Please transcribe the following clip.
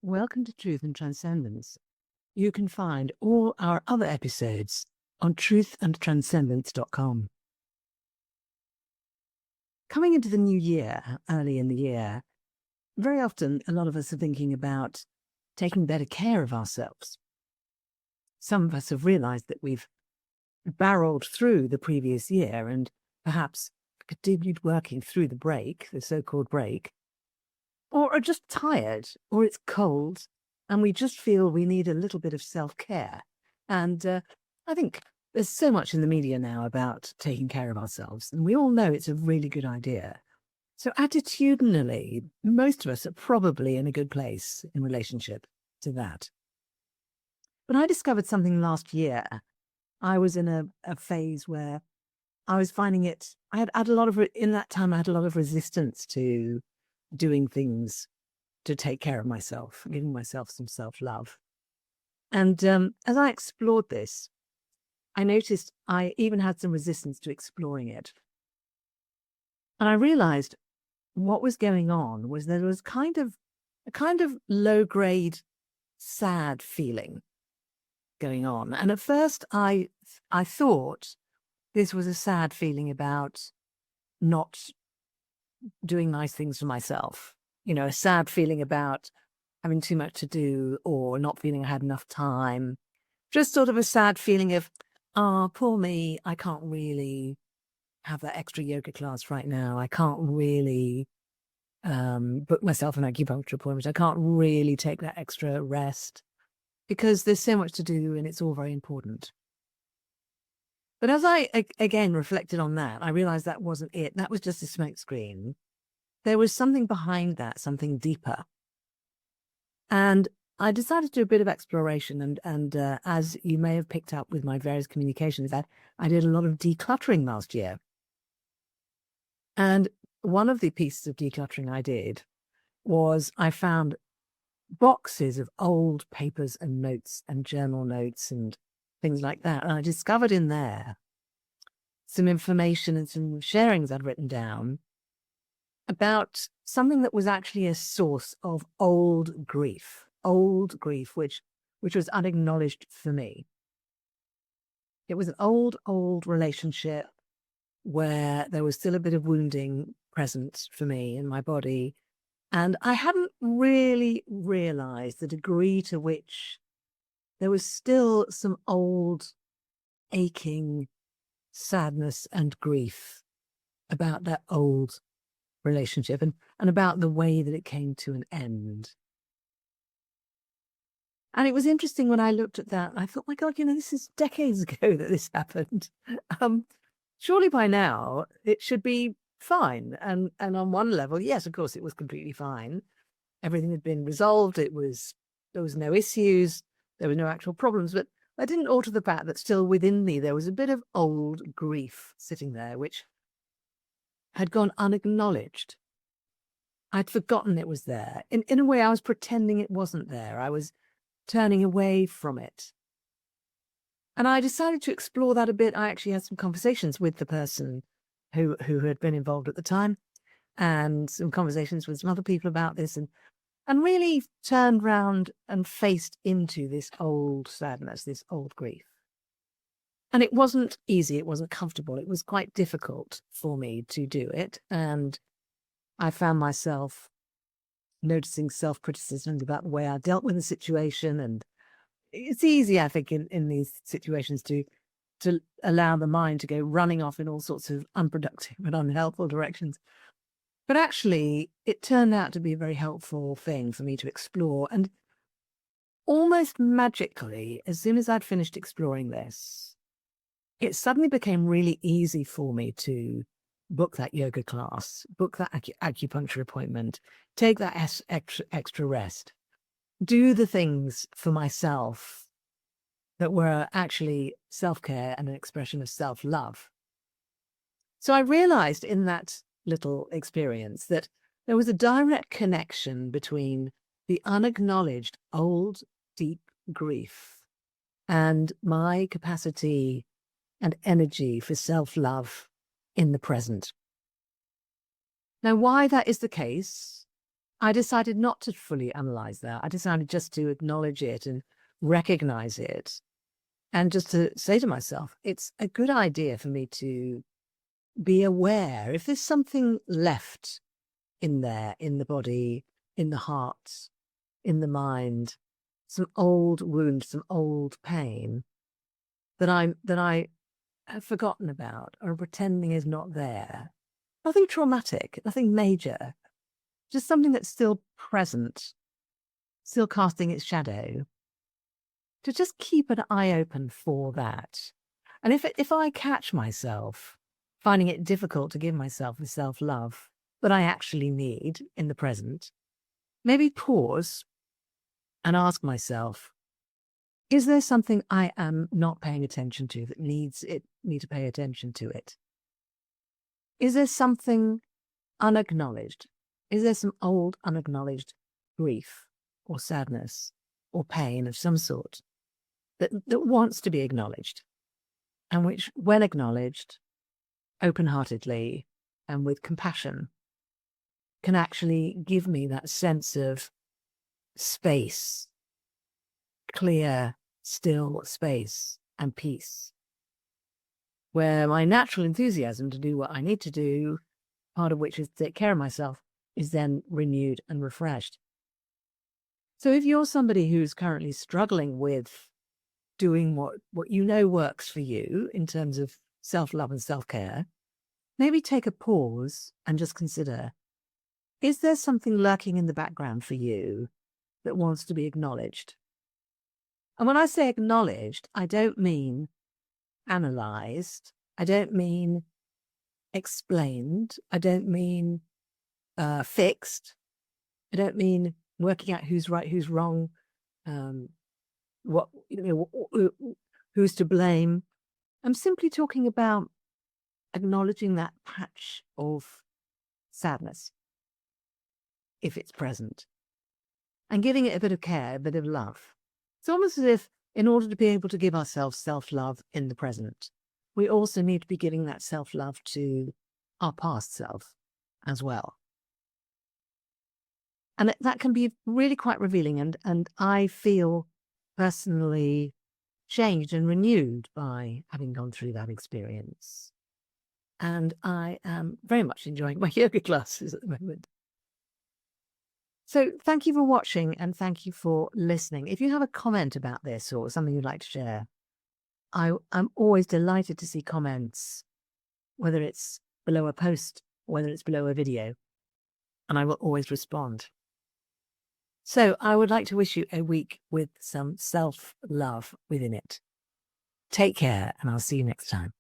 Welcome to Truth and Transcendence. You can find all our other episodes on truthandtranscendence.com. Coming into the new year, early in the year, very often a lot of us are thinking about taking better care of ourselves. Some of us have realized that we've barreled through the previous year and perhaps continued working through the break, the so-called break, or are just tired, or it's cold, and we just feel we need a little bit of self-care. And I think there's so much in the media now about taking care of ourselves, and we all know it's a really good idea. So attitudinally, most of us are probably in a good place in relationship to that. But I discovered something last year. I was in a phase where I was finding it, I had a lot of, in that time, I had a lot of resistance to doing things to take care of myself, giving myself some self-love. And as I explored this, I noticed I even had some resistance to exploring it. And I realized what was going on was there was a kind of low-grade sad feeling going on. And at first I thought this was a sad feeling about not doing nice things for myself. You know, a sad feeling about having too much to do or not feeling I had enough time. Just sort of a sad feeling of, poor me, I can't really have that extra yoga class right now. I can't really book myself an acupuncture appointment. I can't really take that extra rest because there's so much to do and it's all very important. But as I, again, reflected on that, I realized that wasn't it. That was just a smokescreen. There was something behind that, something deeper. And I decided to do a bit of exploration. And as you may have picked up with my various communications, that I did a lot of decluttering last year. And one of the pieces of decluttering I did was I found boxes of old papers and notes and journal notes and things like that. And I discovered in there some information and some sharings I'd written down about something that was actually a source of old grief, which was unacknowledged for me. It was an old relationship where there was still a bit of wounding present for me in my body. And I hadn't really realized the degree to which there was still some old aching sadness and grief about that old relationship and about the way that it came to an end. And it was interesting when I looked at that, I thought, my God, this is decades ago that this happened. Surely by now it should be fine. And on one level, yes, of course, it was completely fine. Everything had been resolved. There was no issues. There were no actual problems. But that didn't alter the fact that still within me, there was a bit of old grief sitting there, which had gone unacknowledged. I'd forgotten it was there. In a way, I was pretending it wasn't there. I was turning away from it. And I decided to explore that a bit. I actually had some conversations with the person who had been involved at the time and some conversations with some other people about this and really turned round and faced into this old sadness, this old grief. And it wasn't easy. It wasn't comfortable. It was quite difficult for me to do it. And I found myself noticing self-criticism about the way I dealt with the situation. And it's easy, I think, in these situations to allow the mind to go running off in all sorts of unproductive and unhelpful directions. But actually, it turned out to be a very helpful thing for me to explore. And almost magically, as soon as I'd finished exploring this, it suddenly became really easy for me to book that yoga class, book that acupuncture appointment, take that extra rest, do the things for myself that were actually self-care and an expression of self-love. So I realized in that little experience that there was a direct connection between the unacknowledged old, deep grief and my capacity and energy for self-love in the present. Now, why that is the case, I decided not to fully analyze that. I decided just to acknowledge it and recognize it, and just to say to myself, it's a good idea for me to be aware if there's something left in there, in the body, in the heart, in the mind, some old wound, some old pain that I have forgotten about or pretending is not there. Nothing traumatic, nothing major, just something that's still present, still casting its shadow. To just keep an eye open for that. And if I catch myself finding it difficult to give myself the self-love that I actually need in the present, maybe pause and ask myself, is there something I am not paying attention to that needs me to pay attention to it? Is there something unacknowledged? Is there some old unacknowledged grief or sadness or pain of some sort that wants to be acknowledged, and which, when acknowledged, open-heartedly and with compassion, can actually give me that sense of space, clear, still space and peace, where my natural enthusiasm to do what I need to do, part of which is to take care of myself, is then renewed and refreshed. So if you're somebody who's currently struggling with doing what you know works for you in terms of self-love and self-care, maybe take a pause and just consider, is there something lurking in the background for you that wants to be acknowledged? And when I say acknowledged, I don't mean analyzed, I don't mean explained, I don't mean fixed, I don't mean working out who's right, who's wrong, who's to blame. I'm simply talking about acknowledging that patch of sadness, if it's present, and giving it a bit of care, a bit of love. It's almost as if, in order to be able to give ourselves self-love in the present, we also need to be giving that self-love to our past self as well. And that can be really quite revealing, and I feel personally changed and renewed by having gone through that experience. And I am very much enjoying my yoga classes at the moment. So thank you for watching, and thank you for listening. If you have a comment about this or something you'd like to share, I'm always delighted to see comments, whether it's below a post, whether it's below a video, and I will always respond. So I would like to wish you a week with some self-love within it. Take care, and I'll see you next time.